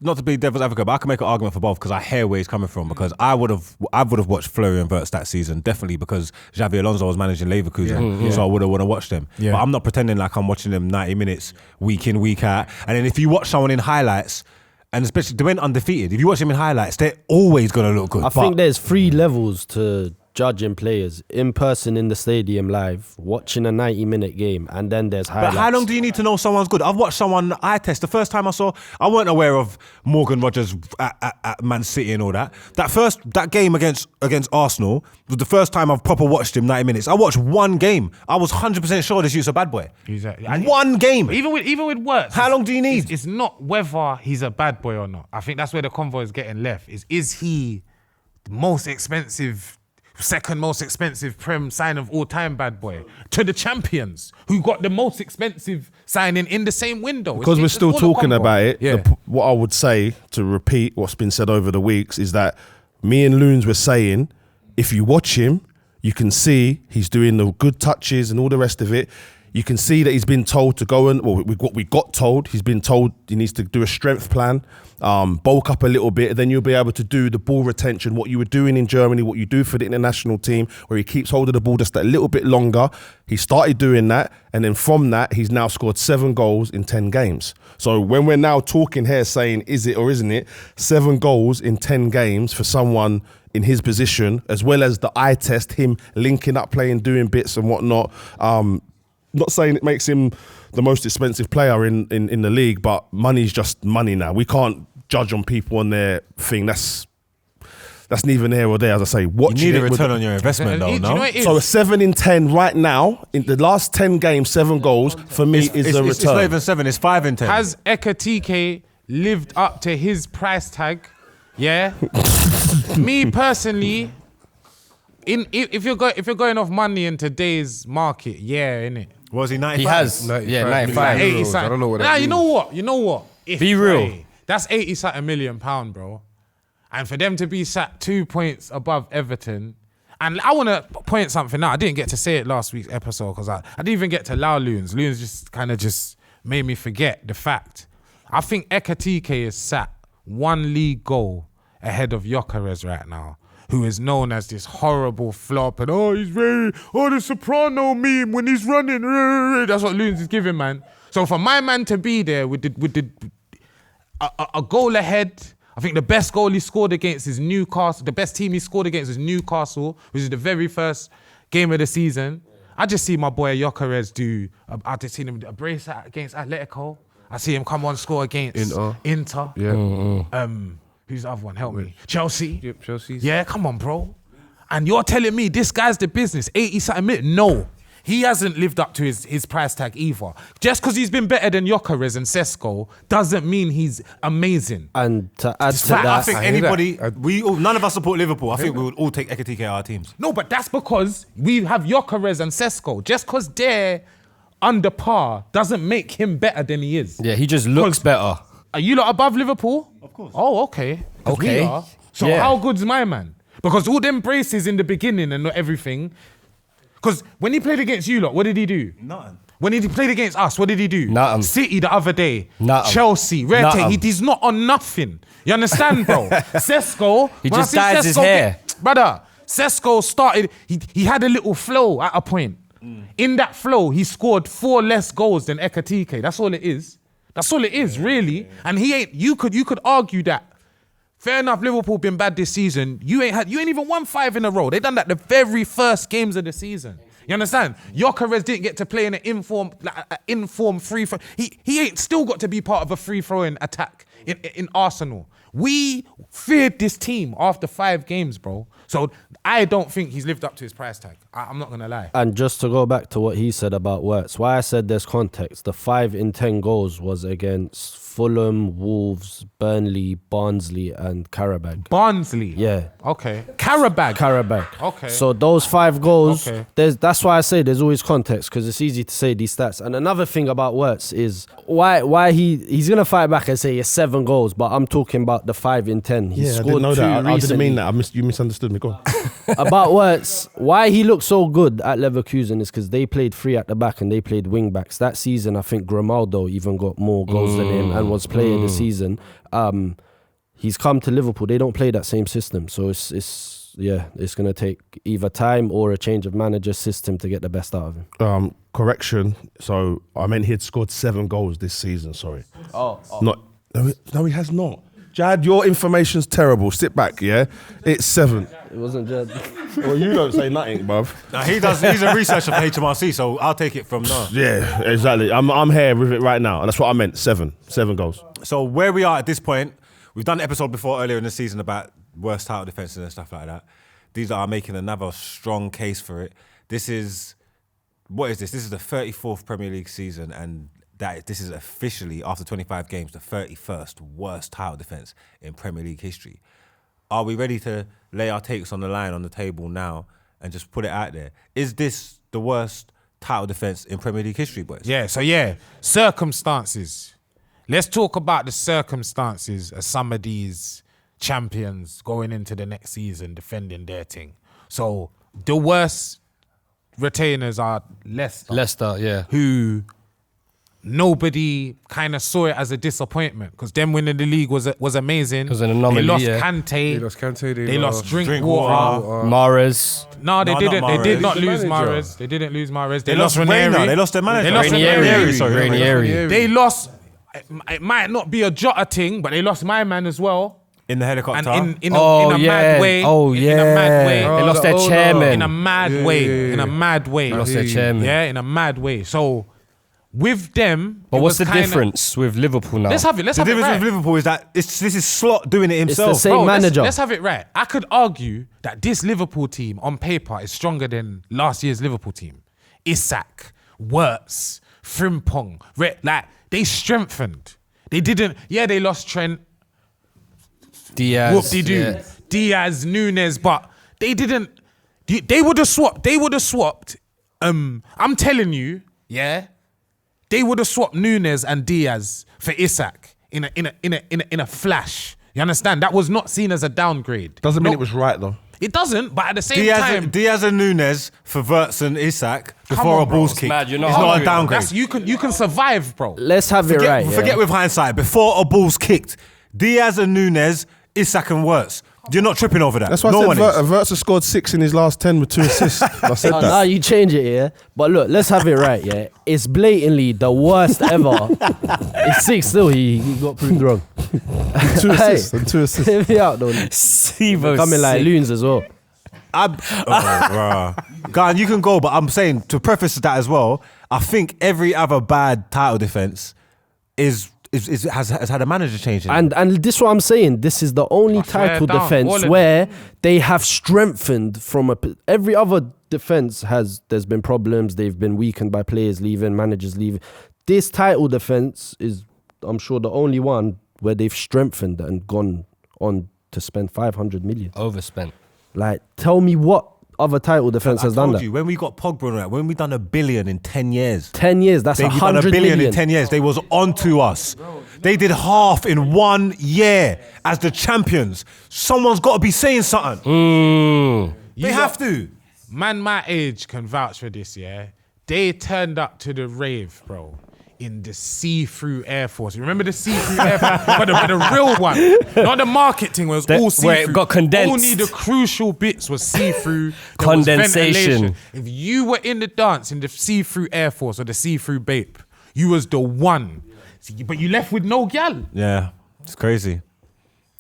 not to be devil's advocate, but I can make an argument for both because I hear where he's coming from. Because I would have watched Florian Wirtz that season definitely because Xavi Alonso was managing Leverkusen, so I would have watched him. Yeah. But I'm not pretending like I'm watching them 90 minutes week in, week out. And then if you watch someone in highlights, and especially they went undefeated, if you watch them in highlights, they're always gonna look good. I think there's 3 levels to judging players: in person in the stadium live, watching a 90-minute game, and then there's highlights. But how long do you need to know someone's good? I've watched someone eye test. The first time I weren't aware of Morgan Rogers at Man City and all that. That game against Arsenal was the first time I've proper watched him 90 minutes. I watched one game. I was 100% sure this youth's a bad boy. Exactly. One game. Even with Wirtz. How long do you need? It's not whether he's a bad boy or not. I think that's where the convo is getting left. Is he the most expensive, second most expensive Prem sign of all time bad boy to the champions who got the most expensive signing in the same window? Because we're still talking about it, Yeah. what I would say, to repeat what's been said over the weeks, is that me and Loons were saying, if you watch him, you can see he's doing the good touches and all the rest of it. You can see that he's been told to go and, well, we got told, he's been told he needs to do a strength plan, bulk up a little bit, and then you'll be able to do the ball retention, what you were doing in Germany, what you do for the international team, where he keeps hold of the ball just a little bit longer. He started doing that, and then from that, he's now scored 7 goals in 10 games. So when we're now talking here saying, is it or isn't it, 7 goals in 10 games for someone in his position, as well as the eye test, him linking up, playing, doing bits and whatnot. Not saying it makes him the most expensive player in the league, but money's just money now. We can't judge on people on their thing. That's neither here or there. As I say, You watching need a it with- return on your investment, Do though, you know no? what it is? So a 7 in 10 right now in the last 10 games, 7 goals for me is a It's return. not even 7, it's 5 in 10. Has Ekitike lived up to his price tag? Yeah. Me personally, if you're going off money in today's market, yeah, innit? Was he 95? He has. 95. Yeah, 95. Like 80 euros. something. I don't know what Nah, that you know means. what? You know what? If Be real. Ray, that's 80 something £1 million, bro. And for them to be sat 2 points above Everton, and I want to point something out. I didn't get to say it last week's episode because I didn't even get to allow Loons. Loons just kind of just made me forget the fact. I think Ekitike is sat 1 league goal ahead of Gyökeres right now, who is known as this horrible flop and he's very the Soprano meme when he's running. That's what Loons is giving, man. So for my man to be there with a goal ahead, I think the best goal he scored against is Newcastle. The best team he scored against is Newcastle, which is the very first game of the season. I just see my boy Gyökeres do. I just seen him a brace against Atletico. I see him come on score against Inter. Yeah. Who's the other one? Help me. Chelsea. Yep, Chelsea's. Yeah, come on, bro. And you're telling me this guy's the business, 80 something million? No. He hasn't lived up to his price tag either. Just because he's been better than Gyökeres and Sesko doesn't mean he's amazing. And to add to I that, think I hear anybody, that. none of us support Liverpool. I think we would all take Ekitike out of our teams. No, but that's because we have Gyökeres and Sesko. Just because they're under par doesn't make him better than he is. Yeah, he just looks better. Are you lot above Liverpool? Of course. Oh, okay. 'Cause Okay. we are. So Yeah. how good's my man? Because all them braces in the beginning and not everything. Because when he played against you lot, what did he do? Nothing. When he played against us, what did he do? Nothing. City the other day. Nothing. Chelsea. Rete. Nothing. He's not on nothing. You understand, bro? Sesko. He when I just see dyes his Sesko hair. Brother, Sesko started, he had a little flow at a point. In that flow, he scored 4 less goals than Ekitike. That's all it is. That's all it is, really. And he ain't, you could argue that. Fair enough, Liverpool been bad this season. You ain't even won 5 in a row. They done that the very first games of the season. You understand? Gyökeres didn't get to play in an informed free throw. He ain't still got to be part of a free throwing attack in Arsenal. We feared this team after 5 games, bro. So I don't think he's lived up to his price tag. I'm not gonna lie. And just to go back to what he said about Wirtz, why I said there's context, the 5 in 10 goals was against Fulham, Wolves, Burnley, Barnsley and Qarabag. Barnsley. Yeah. Okay. Qarabag. Okay. So those 5 goals, Okay. that's why I say there's always context, because it's easy to say these stats. And another thing about Wirtz is why he's gonna fight back and say it's 7 goals, but I'm talking about the 5 in 10. He Yeah, I scored didn't know 2 that. I didn't recently. mean that. You misunderstood me. Go on. About Wirtz, why he looked so good at Leverkusen is because they played 3 at the back and they played wing backs. That season, I think Grimaldo even got more goals than him and was player of the season. He's come to Liverpool. They don't play that same system, so it's gonna take either time or a change of manager system to get the best out of him. Correction. So I meant he had scored 7 goals this season. Sorry. No, he has not. Jad, your information's terrible. Sit back, yeah? It's 7. It wasn't just. Well, you don't say nothing, bruv. Now he's a researcher for HMRC, so I'll take it from now. Yeah, exactly. I'm here with it right now, and that's what I meant. 7 goals. So where we are at this point, we've done an episode before earlier in the season about worst title defences and stuff like that. These are making another strong case for it. This is This is the 34th Premier League season, and this is officially, after 25 games, the 31st worst title defence in Premier League history. Are we ready to lay our takes on the line on the table now and just put it out there? Is this the worst title defence in Premier League history, boys? Yeah, so circumstances. Let's talk about the circumstances of some of these champions going into the next season defending their thing. So the worst retainers are Leicester, yeah. who nobody kind of saw it as a disappointment, because them winning the league was amazing. It was an anomaly, They lost yeah. Kante. They lost Kante, They lost Drinkwater. Mahrez. No, they No, didn't. not They did Mahrez. not He's the lose manager. Mahrez. They didn't lose Mahrez. They lost Ranieri. Reina. They lost their manager. They lost Ranieri. They lost. It might not be a Jota thing, but they lost my man as well. In the helicopter. And in a mad way. Oh, yeah. In a mad way. They lost their the owner. chairman. In a mad way. yeah. In a mad way. They lost their chairman. Yeah, in a mad way. So with them, But it what's was the kinda- difference with Liverpool now? Let's have it. Let's the have it difference right. with Liverpool is that this is Slot doing it himself. the same Bro, manager. Let's have it right. I could argue that this Liverpool team on paper is stronger than last year's Liverpool team. Isak, Wirtz, Frimpong, like they strengthened. They didn't. Yeah, they lost Trent. Diaz. Whoop-de-doo. Yeah. Diaz, Nunes, but they didn't. They would have swapped. They would have swapped. I'm telling you, they would have swapped Nunes and Diaz for Isak in a flash. You understand? That was not seen as a downgrade. Doesn't mean it was right, though. It doesn't, but at the same time, Diaz and Nunes for Wirtz and Isak before on, a bro. ball's It's kick. mad, you're not It's not a hungry, downgrade. that's, you can survive, bro. Let's have it right. Forget with hindsight. Before a ball's kicked, Diaz and Nunes, Isak and Wirtz. You're not tripping over that. That's why no I said one is. Wirtz has scored 6 in his last 10 with 2 assists. I said Now that. you change it, yeah. But look, let's have it right, yeah. It's blatantly the worst ever. It's 6 still. He got proved wrong. 2 assists and 2 assists. Hear me out, though. Sivo Coming like loons as well. Guy, you can go, but I'm saying, to preface that as well, I think every other bad title defense has had a manager change in it. And this is what I'm saying. This is the only swear title down, all defense of where they have strengthened from every other defense there's been problems. They've been weakened by players leaving, managers leaving. This title defense is, I'm sure, the only one where they've strengthened and gone on to spend 500 million. Overspent. Like, tell me what other title defense has done that. When we got Pogba and that, when we done 1 billion in 10 years. 10 years, that's They done 100 1 billion million. in 10 years. They was on to us. They did half in 1 year as the champions. Someone's got to be saying something. They have to. Man my age can vouch for this, yeah? They turned up to the rave, bro, in the see-through Air Force. You remember the see-through Air Force? But the real one. Not the marketing where it was all see-through. Where it got condensed. Only the crucial bits was see-through. There was Condensation. ventilation. If you were in the dance in the see-through Air Force or the see-through Bape, you was the one. But you left with no gal. Yeah, it's crazy.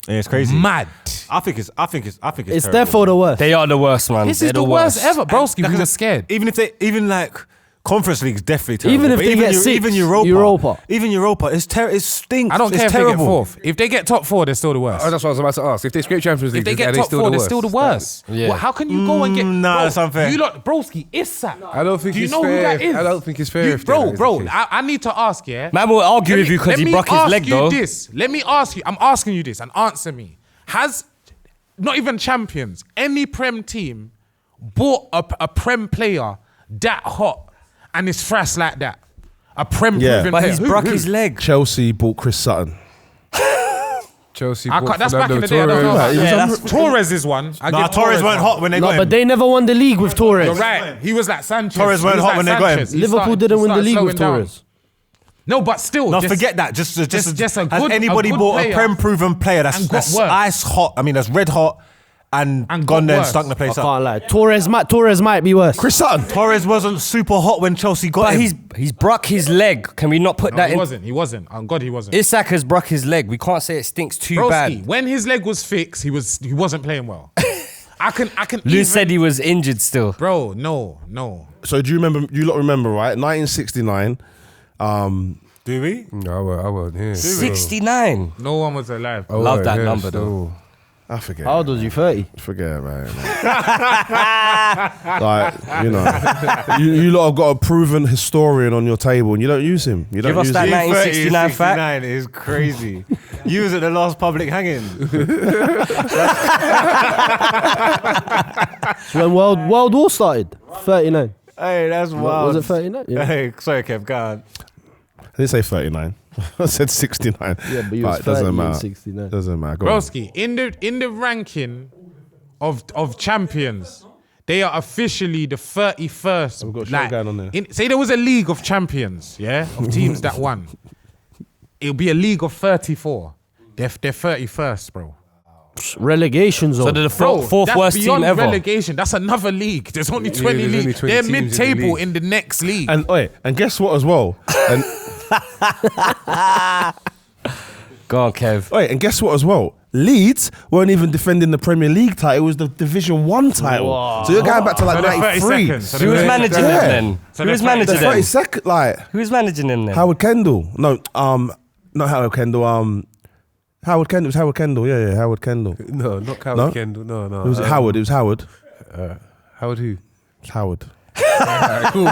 Yeah, it's crazy. Mad. I think it's It's terrible. therefore the worst. They are the worst, man. This They're is the worst ever, broski. We were scared. Even like Conference League's definitely terrible. Even if But they get sixth, even Europa. Even Europa, it stinks. I don't care it's if they get terrible. fourth. If they get top four, they're still the worst. Oh, that's what I was about to ask. If they scrape Champions League, If they get are top still four, the they're worst? still the worst. Yeah. Well, how can you go and get? Nah, bro, that's unfair. You lot, broski, Isak. I don't think Do you it's know fair. who that is? I don't think it's fair. You, if that is the bro, case. I need to ask, yeah. Man will argue with you because he broke his leg, though. Let me ask you. I'm asking you this and answer me. Has not even champions, any Prem team bought a Prem player that hot and is fresh like that? A Prem Yeah. proven But player. he's Who? broke his leg. Chelsea bought Chris Sutton. Chelsea. I bought can't, that's back in Fernando the day. I don't know. Torres. Yeah, that's- Torres is one. I Nah, give Torres weren't one. hot when they No, got him. but they never won the league with Torres. You're right. He was like Sanchez. Torres weren't He was hot when they got him. Sanchez. He Liverpool started- didn't he win the started league with slowing down. Torres. No, but still. No, just- forget that. Just a has good- anybody a good bought player a Prem-proven player and got that's worse. ice hot? I mean, that's red hot and And gone got there and worse. stunk the I place up. can't lie. Torres might be worse. Chris Sutton. Torres wasn't super hot when Chelsea got But him. he's broke his leg. Can we not put No, that he in? wasn't. He wasn't. On God, he wasn't. Isak has broke his leg. We can't say it stinks too Broski, bad. when his leg was fixed, he wasn't playing well. I can. Lou said he was injured still. bro, no. So do you remember? You lot remember, right? 1969. Do we? No, I won't. Yeah. 69. No one was alive. I Love won't, that yeah, number, so- though. I forget. How old was you? 30? Forget about it, man. Like, you know, you lot have got a proven historian on your table and you don't use him. You don't Give us use that him. 1969 fact. 69 is crazy. You was at the last public hanging. When World War started? 39. Hey, that's wild. Was it 39? Yeah. Hey, sorry, Kev, go on. I didn't say 39. I said 69. Yeah, but you was Right, doesn't 30 and matter. 69. Doesn't matter. Go on. Broski, in the ranking of champions, they are officially the 31st. We've got a show going on there. Say there was a league of champions, yeah, of teams that won. It'll be a league of 34. They're 31st, bro. Relegation zone. So they're the Bro, fourth that's worst beyond team ever. relegation. That's another league. There's only 20 there's only leagues. 20 They're teams in the mid-table league. in the next league. And guess what as well? And Go on, Kev. and guess what as well? Leeds weren't even defending the Premier League title. It was the Division 1 title. So you're going back to like So they're 93. 32nd. So Who they're was managing Yeah. them then? So Who was they're managing The them? 32nd, like Who was managing them then? Howard Kendall. No, not Howard Kendall. Howard Kendall. It was Howard Kendall. Yeah, Howard Kendall. No, not Howard No? Kendall. No. It was Howard. It was Howard. Howard who? It's Howard. Cool.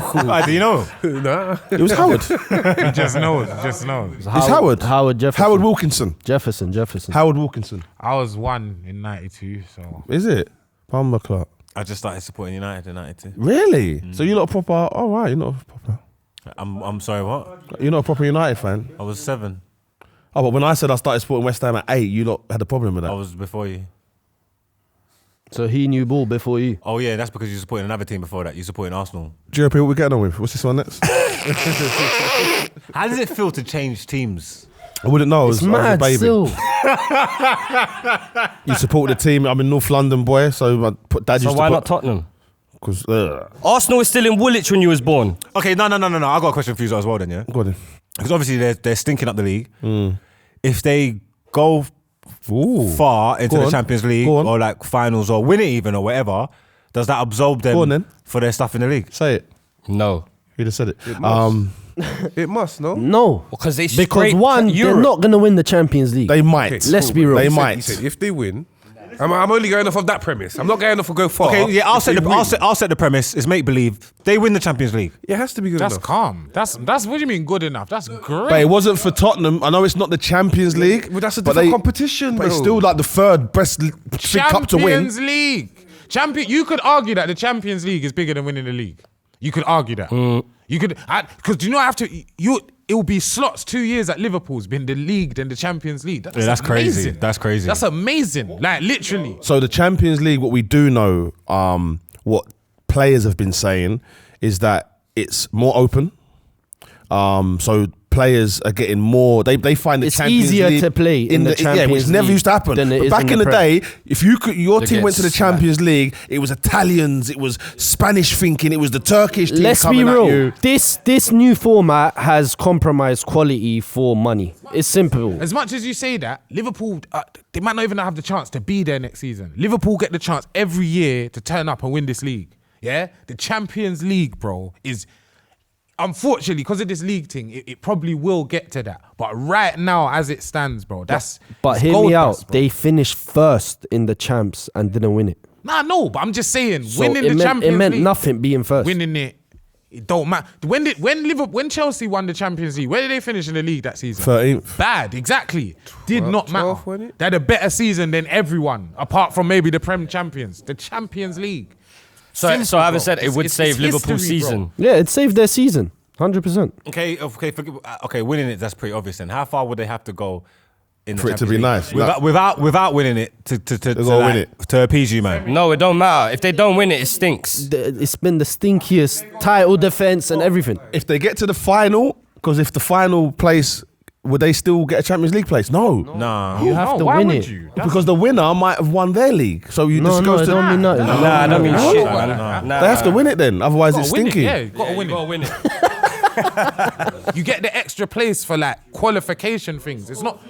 Do you know? Nah. It was Howard. He just knows. It's Howard. Howard Jefferson. Howard Wilkinson. Jefferson. Howard Wilkinson. I was one in 92, so. Is it? Palmer Clark. I just started supporting United in 92. Really? So you're not a proper. Oh right, you're not a proper. I'm sorry, what? You're not a proper United fan. I was 7. Oh, but when I said I started supporting West Ham at 8, you lot had a problem with I that. was before you. So he knew ball before you. Oh yeah, that's because you supported another team before that. You supported Arsenal. Do you know what we're getting on with? What's this one next? How does it feel to change teams? I wouldn't know. I It's was a mad baby. still. You support the team. I'm a North London boy, so my dad So used why to not Tottenham? Because Arsenal was still in Woolwich when you was born. Okay, no. I got a question for you as well then, yeah? go on then. Because obviously they're stinking up the league. If they go Ooh. far into Go the on. Champions League Go on. or like finals or win it even or whatever, does that absolve Go on then. them for their stuff in the league? Say it. No. You just said it. It must, no? No. Because they Because scraped one, they're Europe. not going to win the Champions League. They might. Let's be real. They He might. said if they win, I'm only going off of that premise. I'm not going off of go far. Okay, yeah, I'll If set they the win. I'll set the premise. It's make believe they win the Champions League. It has to be good That's enough. calm. That's what do you mean good enough? That's great. But it wasn't for Tottenham. I know it's not the Champions League. But that's a but different competition, But it's bro. still like the third best big cup to win. Champions League. You could argue that the Champions League is bigger than winning the league. You could argue that. You could, because do you not have to? It will be slots 2 years at Liverpool's been the league then the Champions League. That's crazy. That's crazy. That's amazing. Like literally. So the Champions League, what we do know, what players have been saying is that it's more open. So players are getting more. They find the It's Champions easier League to play in the Champions which never League used to happen. than it But is back in the Prem. day, if your team get went to the Champions League, it was Italians, it was Spanish thinking, it was the Turkish team Let's be coming at real. you. This new format has compromised quality for money. It's simple. As much as you say that, Liverpool, they might not even have the chance to be there next season. Liverpool get the chance every year to turn up and win this league. Yeah? The Champions League, bro, is... Unfortunately, because of this league thing, it probably will get to that. But right now, as it stands, bro, But it's hear gold me out. dust, bro. They finished first in the champs and didn't win it. Nah, no, but I'm just saying, So winning it the meant, Champions it meant League, nothing being first. winning it don't matter. When Chelsea won the Champions League, where did they finish in the league that season? 13th. Bad, exactly. Did not matter. 12th, wasn't it? They had a better season than everyone, apart from maybe the Prem champions, the Champions League. So Simple, having bro. said it would It's save history, Liverpool's bro. season. Yeah, it saved their season. 100%. Okay, winning it, that's pretty obvious then. How far would they have to go in the For it to Champions be League? nice. Without winning it to gotta win it. to appease you, man. No, it don't matter. If they don't win it, it stinks. It's been the stinkiest title defense and everything. If they get to the final, because if the final place, would they still get a Champions League place? No. Nah. You have to why win would it. you? Because the winner might have won their league. So you just No, goes it to... don't mean nothing. Nah, I don't mean No. shit, No. man. Nah, They have to win it then, otherwise it's Win it, stinky. yeah, you gotta win you it. gotta win it. You get the extra place for like qualification things. It's not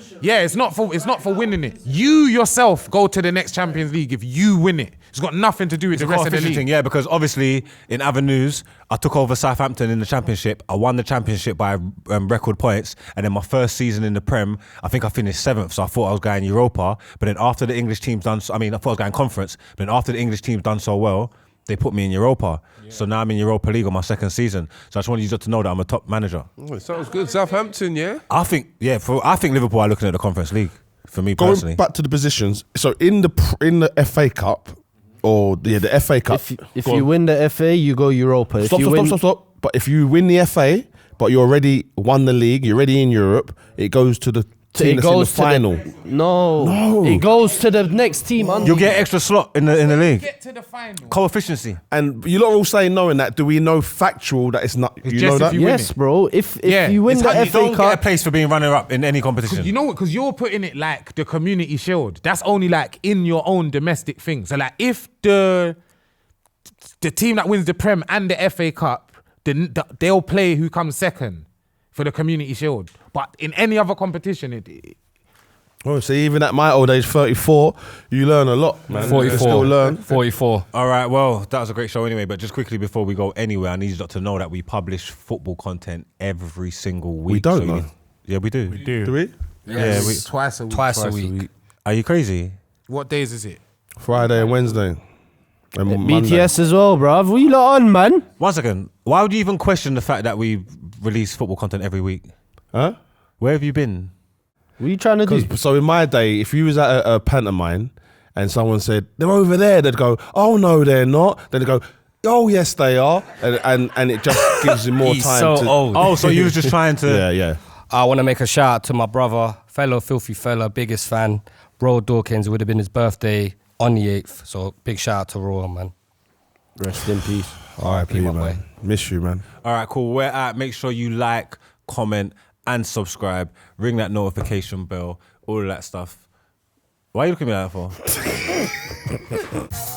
for winning it. You yourself go to the next Champions League if you win it. It's got nothing to do with the rest of the Coefficient league. thing, yeah, because obviously in other news, I took over Southampton in the Championship. I won the Championship by record points, and then my first season in the Prem, I think I finished 7th. So I thought I was going Europa, but then after the English team's done, I thought I was going Conference, but then after the English team's done so well, they put me in Europa. Yeah. So now I'm in Europa League on my second season. So I just wanted you to know that I'm a top manager. Oh, it sounds good. Southampton, yeah? I think Liverpool are looking at the Conference League for me Going personally. back to the positions, so in the FA Cup, or the FA Cup, If you win the FA, you go Europa. If you win, Stop. But if you win the FA, but you already won the league, you're already in Europe, it goes to the team that's in the final. No, it goes to the next team. Under You'll get extra slot in the league. Get to the final. Coefficiency. And you lot are all saying knowing that. Do we know factual that it's not? It's You just know if that? you win Yes, it. bro. If Yeah, you win it's the how you You FA don't get a Cup, place for being runner-up in any competition. You know what? Because you're putting it like the Community Shield. That's only like in your own domestic thing. So like if the team that wins the Prem and the FA Cup, they'll play who comes second for the Community Shield. But in any other competition, Oh, see, even at my old age, 34, you learn a lot, man. You 44. still learn. 44. All right, well, that was a great show anyway, but just quickly before we go anywhere, I need you to know that we publish football content every single week. We don't, you though. need- Yeah, we do. Do we? Yeah, twice a week. Twice a week. Are you crazy? What days is it? Friday and Wednesday. And Monday. BTS as well, bruv. What you lot on, man? 1 second. Why would you even question the fact that we release football content every week? Huh? Where have you been? What are you trying to do? So in my day, if you was at a pantomime and someone said, they're over there, they'd go, oh no, they're not. Then they'd go, oh yes, they are. And it just gives you more He's time so to... old. Oh, so you was just trying to... Yeah. I want to make a shout out to my brother, fellow filthy fella, biggest fan, Roy Dawkins. It would have been his birthday on the 8th. So big shout out to Roy, man. Rest in peace. R.I.P. my boy. Miss you, man. All right, cool. We're at. Make sure you like, comment, and subscribe. Ring that notification bell. All of that stuff. Why are you looking at me like that for?